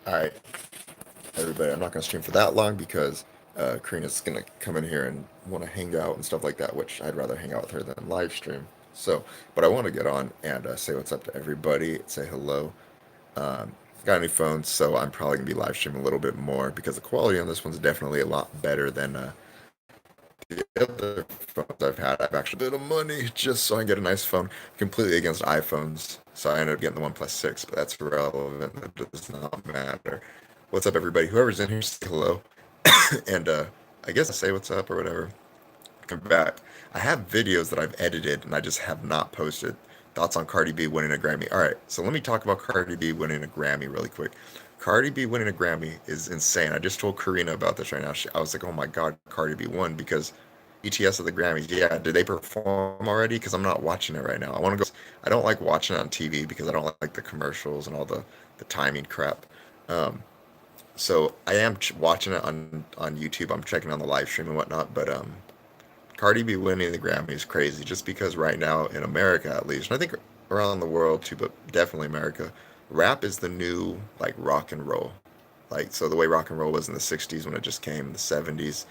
All right, everybody. I'm not gonna stream for that long because Karina's gonna come in here and want to hang out and stuff like that, which I'd rather hang out with her than live stream. So, but I want to get on and say what's up to everybody, say hello. Um, got any phones, so I'm probably gonna be live streaming a little bit more because the quality on this one's definitely a lot better than the other phones I've had. I've actually bit of money just so I can get a nice phone, completely against iPhones. So I ended up getting the OnePlus 6, but that's irrelevant. That does not matter. What's up, everybody? Whoever's in here, say hello. And I guess I say what's up or whatever. Come back. I have videos that I've edited and I just have not posted. Thoughts on Cardi B winning a Grammy. All right, so let me talk about Cardi B winning a Grammy really quick. Cardi B winning a Grammy is insane. I just told Karina about this right now. I was like, oh my God, Cardi B won because ETS of the Grammys. Yeah, did they perform already? Because I'm not watching it right now. I want to go. I don't like watching it on TV because I don't like the commercials and all the timing crap. Um, so I am watching it on YouTube. I'm checking on the live stream and whatnot. But Cardi B winning the Grammy is crazy just because right now in America at least, and I think around the world too, but definitely America, rap is the new like rock and roll. Like so the way rock and roll was in the 60s when it just came, the 70s,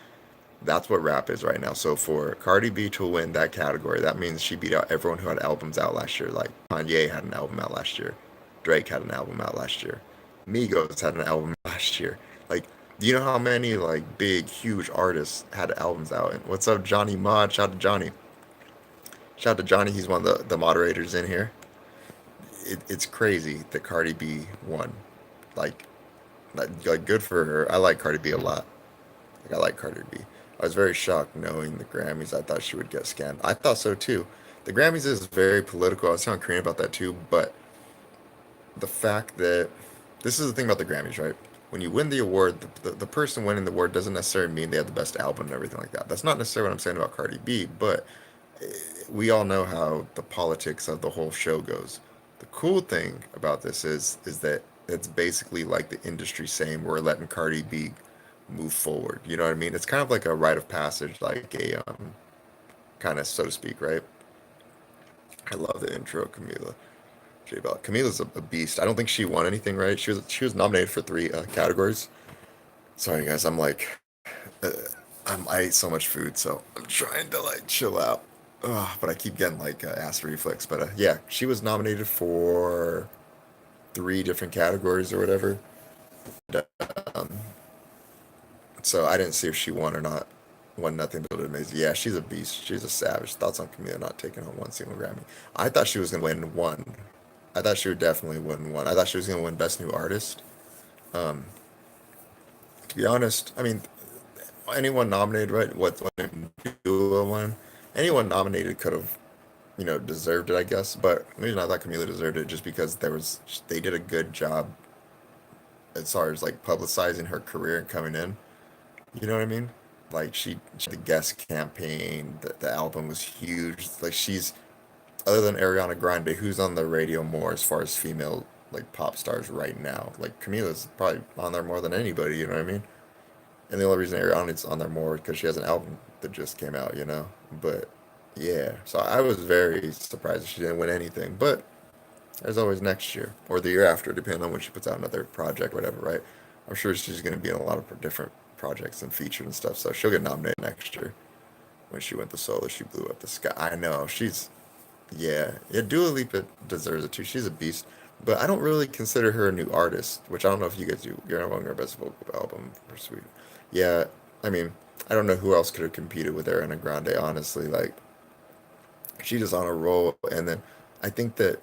that's what rap is right now. So for Cardi B to win that category, that means she beat out everyone who had albums out last year. Like Kanye had an album out last year, Drake had an album out last year, Migos had an album last year. Like, do you know how many like big, huge artists had albums out? And what's up, Johnny Mod? Shout out to Johnny. Shout out to Johnny. He's one of the moderators in here. It's crazy that Cardi B won. Like, like good for her. I like Cardi B a lot. Like I like Cardi B. I was very shocked knowing the Grammys. I thought she would get scanned. I thought so too. The Grammys is very political. I was telling Korean about that too, but the fact that this is the thing about the Grammys, right? When you win the award, the person winning the award doesn't necessarily mean they have the best album and everything like that. That's not necessarily what I'm saying about Cardi B, but we all know how the politics of the whole show goes. The cool thing about this is that it's basically like the industry saying we're letting Cardi B move forward. You know what I mean? It's kind of like a rite of passage, like a kind of so to speak, right? I love the intro, Camila. J Bell. Camila's a beast. I don't think she won anything, right? She was nominated for three categories. Sorry, guys. I'm like, uh, I ate so much food, so I'm trying to like chill out. Ugh, but I keep getting like acid reflux. But yeah, she was nominated for three different categories or whatever. Um, so I didn't see if she won or not. Won nothing but amazing. Yeah, she's a beast. She's a savage. Thoughts on Camila not taking home one single Grammy? I thought she was gonna win one. I thought she would definitely win one. I thought she was gonna win Best New Artist. Um, to be honest, I mean, anyone nominated, right? What duo one? Anyone nominated could have, deserved it, I guess. But the reason I thought Camila deserved it just because they did a good job as far as like publicizing her career and coming in. You know what I mean? Like she the guest campaign, the album was huge. Like she's other than Ariana Grande, who's on the radio more as far as female like pop stars right now. Like Camila's probably on there more than anybody. You know what I mean? And the only reason Ariana's on there more is because she has an album that just came out. But yeah, so I was very surprised that she didn't win anything. But there's always next year or the year after, depending on when she puts out another project, whatever. Right? I'm sure she's going to be in a lot of different projects and featured and stuff. So she'll get nominated next year. When she went to solo, she blew up the sky. I know yeah, Dua Lipa deserves it too. She's a beast. But I don't really consider her a new artist, which I don't know if you guys do. You're not on her best vocal album for Sweet. Yeah, I mean, I don't know who else could have competed with Ariana Grande, honestly. Like, she just on a roll. And then I think that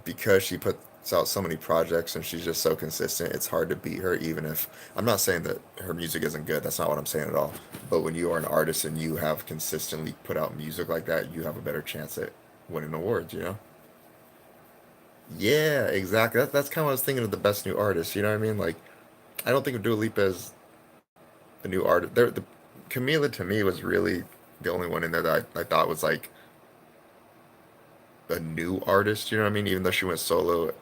because she puts out so many projects and she's just so consistent, it's hard to beat her, even if I'm not saying that her music isn't good. That's not what I'm saying at all. But when you are an artist and you have consistently put out music like that, you have a better chance at winning awards. Yeah, exactly. That's kind of what I was thinking of the best new artist. You know what I mean? Like, I don't think of Dua Lipa as a new artist. The Camila to me was really the only one in there that I thought was like a new artist. You know what I mean? Even though she went solo,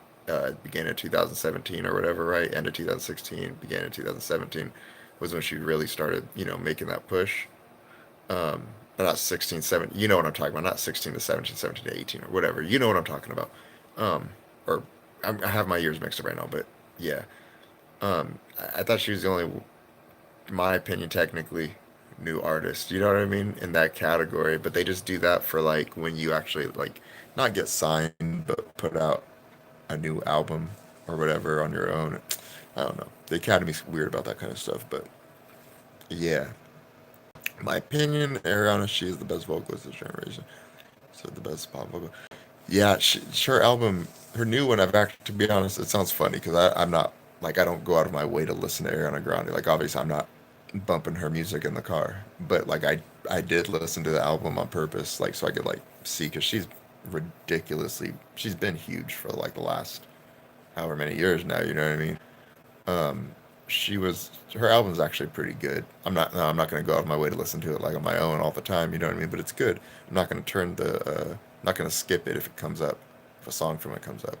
began in 2017 or whatever, right? End of 2016, began in 2017 was when she really started, making that push. Not 16, 17. You know what I'm talking about? Not 16 to 17, 17 to 18 or whatever. You know what I'm talking about. Um, or I have my years mixed up right now, but yeah. I thought she was the only, in my opinion, technically new artist. You know what I mean? In that category, but they just do that for like when you actually like not get signed, but put out a new album or whatever on your own. I don't know. The Academy's weird about that kind of stuff, but yeah, my opinion, Ariana, she is the best vocalist of this generation. So the best pop vocal. Yeah, her album, her new one. I've actually, to be honest, it sounds funny because I'm not like I don't go out of my way to listen to Ariana Grande. Like obviously, I'm not bumping her music in the car, but like I did listen to the album on purpose, like so I could like see because she's ridiculously she's been huge for like the last however many years now. You know what I mean? She was her album's actually pretty good. I'm not gonna go out of my way to listen to it like on my own all the time. You know what I mean? But it's good. I'm not gonna not gonna skip it if it comes up, if a song from it comes up.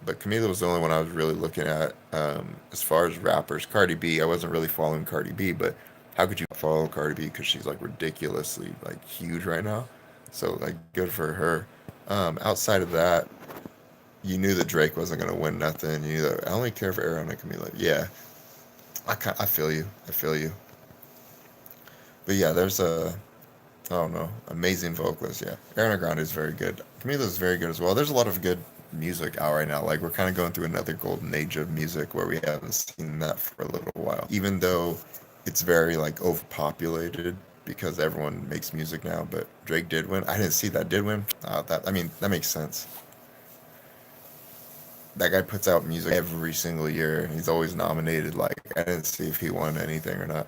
But Camila was the only one I was really looking at. As far as rappers, Cardi B, I wasn't really following Cardi B, but how could you follow Cardi B because she's like ridiculously like huge right now? So like good for her. Outside of that, you knew that Drake wasn't gonna win nothing. You knew that I only care for Ariana and Camila. Yeah, I feel you. I feel you. But yeah, there's a I don't know, amazing vocalist. Yeah, Ariana Grande is very good. Camila is very good as well. There's a lot of good music out right now. Like we're kind of going through another golden age of music where we haven't seen that for a little while. Even though it's very like overpopulated because everyone makes music now. But Drake did win. I didn't see that did win. That I mean that makes sense. That guy puts out music every single year. He's always nominated. Like I didn't see if he won anything or not.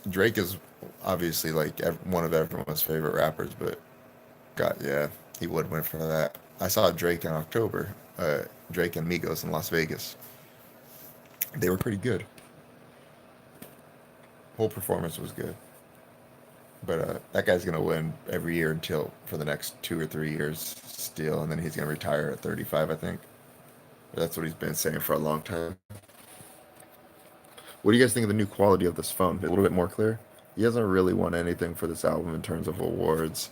Drake is obviously like one of everyone's favorite rappers, but God, yeah, he would win for that. I saw Drake in October. Drake and Migos in Las Vegas. They were pretty good. Whole performance was good. But that guy's gonna win every year until for the next 2 or 3 years still, and then he's gonna retire at 35, I think. That's what he's been saying for a long time. What do you guys think of the new quality of this phone? A little bit more clear. He hasn't really won anything for this album in terms of awards.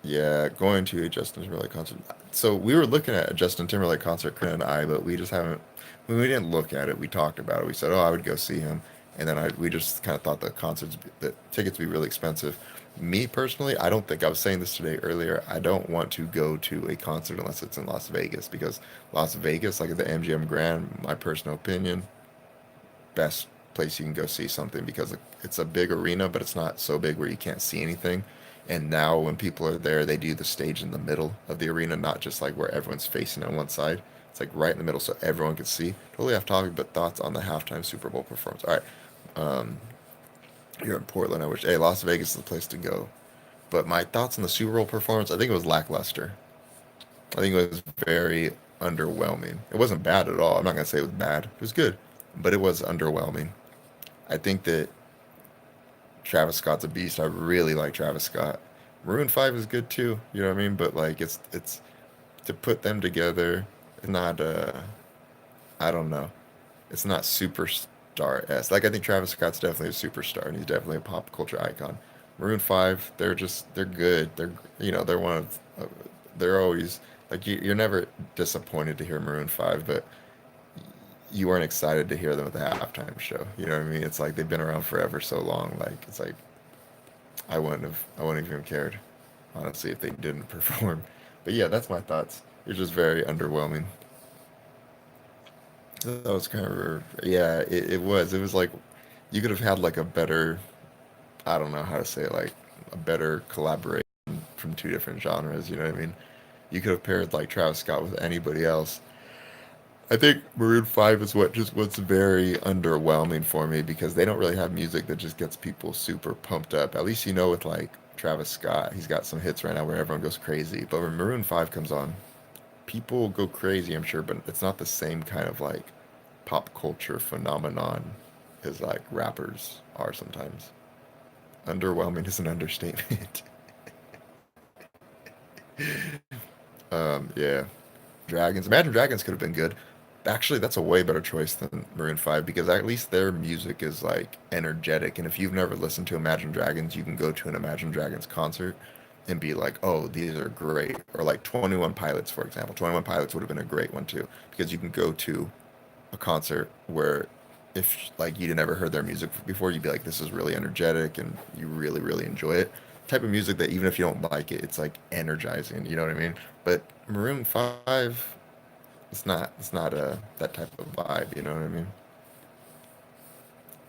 Yeah, going to a Justin Timberlake concert. So we were looking at a Justin Timberlake concert, Corinne and I, but we just haven't. When we didn't look at it, we talked about it. We said, "Oh, I would go see him," and then we just kind of thought the tickets would be really expensive. Me personally, I don't think I was saying this today earlier. I don't want to go to a concert unless it's in Las Vegas because Las Vegas, like at the MGM Grand, my personal opinion, best place you can go see something because it's a big arena, but it's not so big where you can't see anything. And now when people are there, they do the stage in the middle of the arena, not just like where everyone's facing on one side. It's like right in the middle so everyone can see. Totally off topic, but thoughts on the halftime Super Bowl performance. All right. Um, you're in Portland. I wish, hey, Las Vegas is the place to go. But my thoughts on the Super Bowl performance, I think it was lackluster. I think it was very underwhelming. It wasn't bad at all. I'm not going to say it was bad. It was good, but it was underwhelming. I think that Travis Scott's a beast. I really like Travis Scott. Maroon 5 is good too, you know what I mean? But like it's to put them together, not I don't know. It's not superstar s. Like I think Travis Scott's definitely a superstar and he's definitely a pop culture icon. Maroon 5, they're good. They're one of they're always like you're never disappointed to hear Maroon 5, but you weren't excited to hear them at the halftime show. You know what I mean? It's like they've been around forever so long. Like it's like I wouldn't have even cared, honestly, if they didn't perform. But yeah, that's my thoughts. It's just very underwhelming. That was kind of, yeah, it was. It was like you could have had like a better, I don't know how to say it, like a better collaboration from two different genres. You know what I mean? You could have paired like Travis Scott with anybody else. I think Maroon 5 is what's very underwhelming for me because they don't really have music that just gets people super pumped up. At least with like Travis Scott, he's got some hits right now where everyone goes crazy. But when Maroon 5 comes on, people go crazy, I'm sure, but it's not the same kind of like pop culture phenomenon as like rappers are sometimes. Underwhelming is an understatement. Yeah. Imagine Dragons could have been good. Actually, that's a way better choice than Maroon 5 because at least their music is like energetic. And if you've never listened to Imagine Dragons, you can go to an Imagine Dragons concert and be like, oh, these are great. Or like 21 Pilots, for example. 21 Pilots would have been a great one too because you can go to a concert where if like you'd never heard their music before, you'd be like, this is really energetic and you really, really enjoy it. Type of music that even if you don't like it, it's like energizing, you know what I mean? But Maroon 5, it's not that type of vibe, you know what I mean?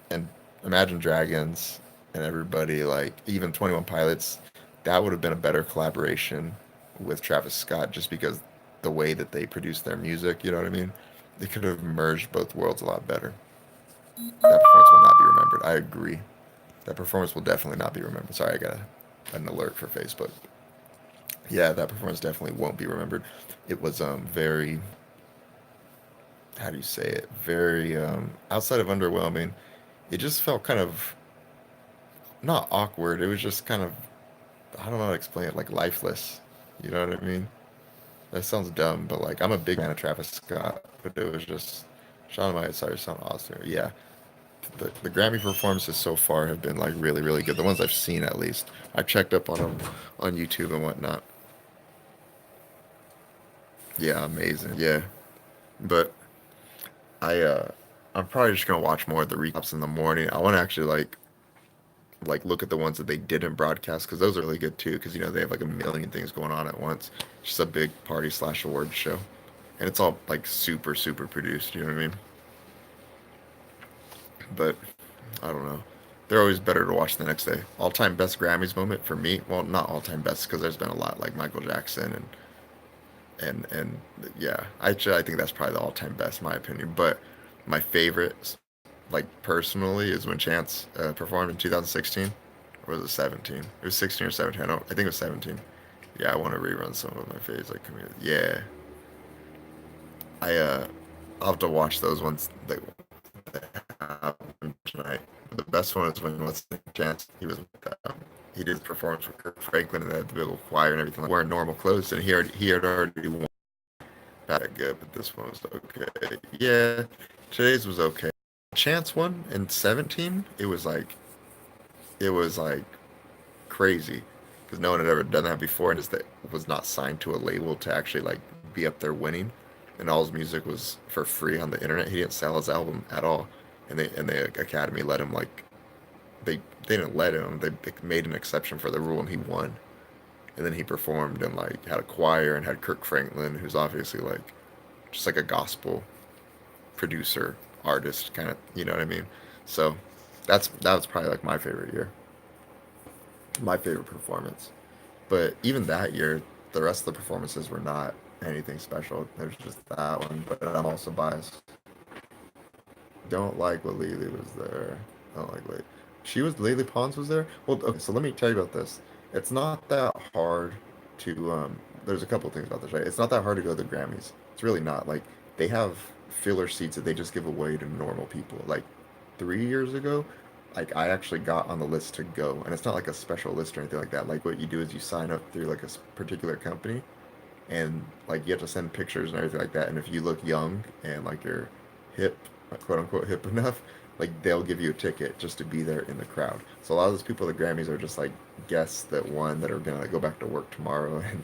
And Imagine Dragons and everybody, like even 21 Pilots, that would have been a better collaboration with Travis Scott just because the way that they produce their music, you know what I mean? They could have merged both worlds a lot better. That performance will not be remembered. I agree. That performance will definitely not be remembered. Sorry, I got an alert for Facebook. Yeah, that performance definitely won't be remembered. It was very, how do you say it? Very outside of underwhelming. It just felt kind of not awkward. It was just kind of, I don't know how to explain it, like lifeless. You know what I mean? That sounds dumb, but like I'm a big fan of Travis Scott, but it was just Sean might sorry sound awesome. Yeah. The Grammy performances so far have been like really, really good. The ones I've seen at least. I checked up on them on YouTube and whatnot. Yeah, amazing. Yeah. But I I'm probably just gonna watch more of the recaps in the morning. I want to actually like look at the ones that they didn't broadcast because those are really good too. Because they have like a million things going on at once. It's just a big party slash awards show, and it's all like super super produced. You know what I mean? But I don't know. They're always better to watch the next day. All time best Grammys moment for me. Well, not all time best because there's been a lot like Michael Jackson and yeah. I think that's probably the all time best in my opinion. But my favorite, like personally, is when Chance performed in 2016. Or was it 17? It was 16 or 17. I think it was 17. Yeah, I want to rerun some of my faves like community. Yeah, I'll have to watch those ones that happened tonight. The best one is when what's the chance he did his performance with Kirk Franklin and they had the big old choir and everything, like, wearing normal clothes, and he had already won that good, but this one was okay. Yeah, today's was okay. Chance one in 17, it was like crazy because no one had ever done that before, and just that was not signed to a label to actually like be up there winning, and all his music was for free on the internet. He didn't sell his album at all, and the Academy let him like they didn't let him. They made an exception for the rule, and he won. And then he performed and like had a choir and had Kirk Franklin, who's obviously like just like a gospel producer, artist, kind of. You know what I mean? So that was probably like my favorite year, my favorite performance. But even that year, the rest of the performances were not anything special. There's just that one. But I'm also biased. Don't like what Lily was there. I don't like Lily. She was Lily Pons was there. Well, okay. So let me tell you about this. It's not that hard to. There's a couple of things about this, right? It's not that hard to go to the Grammys. It's really not. Like they have filler seats that they just give away to normal people. Like 3 years ago, like I actually got on the list to go, and it's not like a special list or anything like that. Like what you do is you sign up through like a particular company, and like you have to send pictures and everything like that. And if you look young and like you're hip, quote unquote hip enough, like they'll give you a ticket just to be there in the crowd. So a lot of those people at the Grammys are just like guests that won that are gonna like, go back to work tomorrow and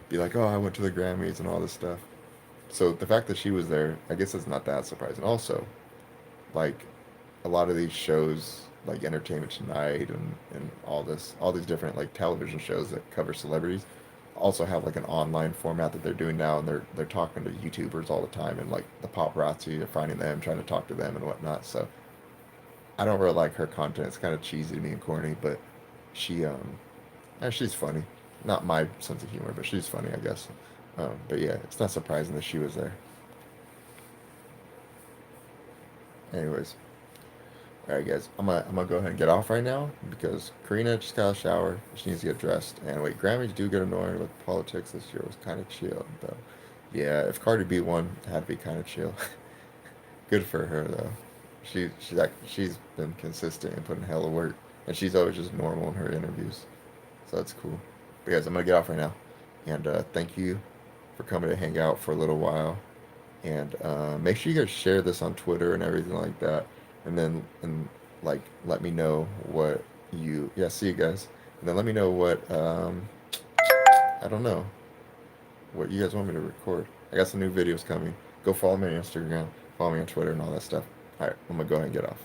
be like, oh, I went to the Grammys and all this stuff. So the fact that she was there, I guess it's not that surprising. Also, like a lot of these shows like Entertainment Tonight and all these different like television shows that cover celebrities also have like an online format that they're doing now, and they're talking to YouTubers all the time, and like the paparazzi are finding them, trying to talk to them and whatnot. So I don't really like her content. It's kind of cheesy to me and corny, but she she's funny. Not my sense of humor, but she's funny, I guess. But yeah, it's not surprising that she was there. Anyways, all right, guys, I'm gonna go ahead and get off right now because Karina just got a shower. She needs to get dressed. And wait, Grammys do get annoying, but politics this year was kind of chill, though. Yeah, if Cardi B won, it had to be kind of chill. Good for her though. She's been consistent and putting hella work, and she's always just normal in her interviews, so that's cool. But guys, I'm gonna get off right now, and thank you for coming to hang out for a little while. And make sure you guys share this on Twitter and everything like that, and then and like let me know what you yeah see you guys, and then let me know what I don't know what you guys want me to record. I got some new videos coming. Go follow me on Instagram. Follow me on Twitter and all that stuff. All right, I'm gonna go ahead and get off.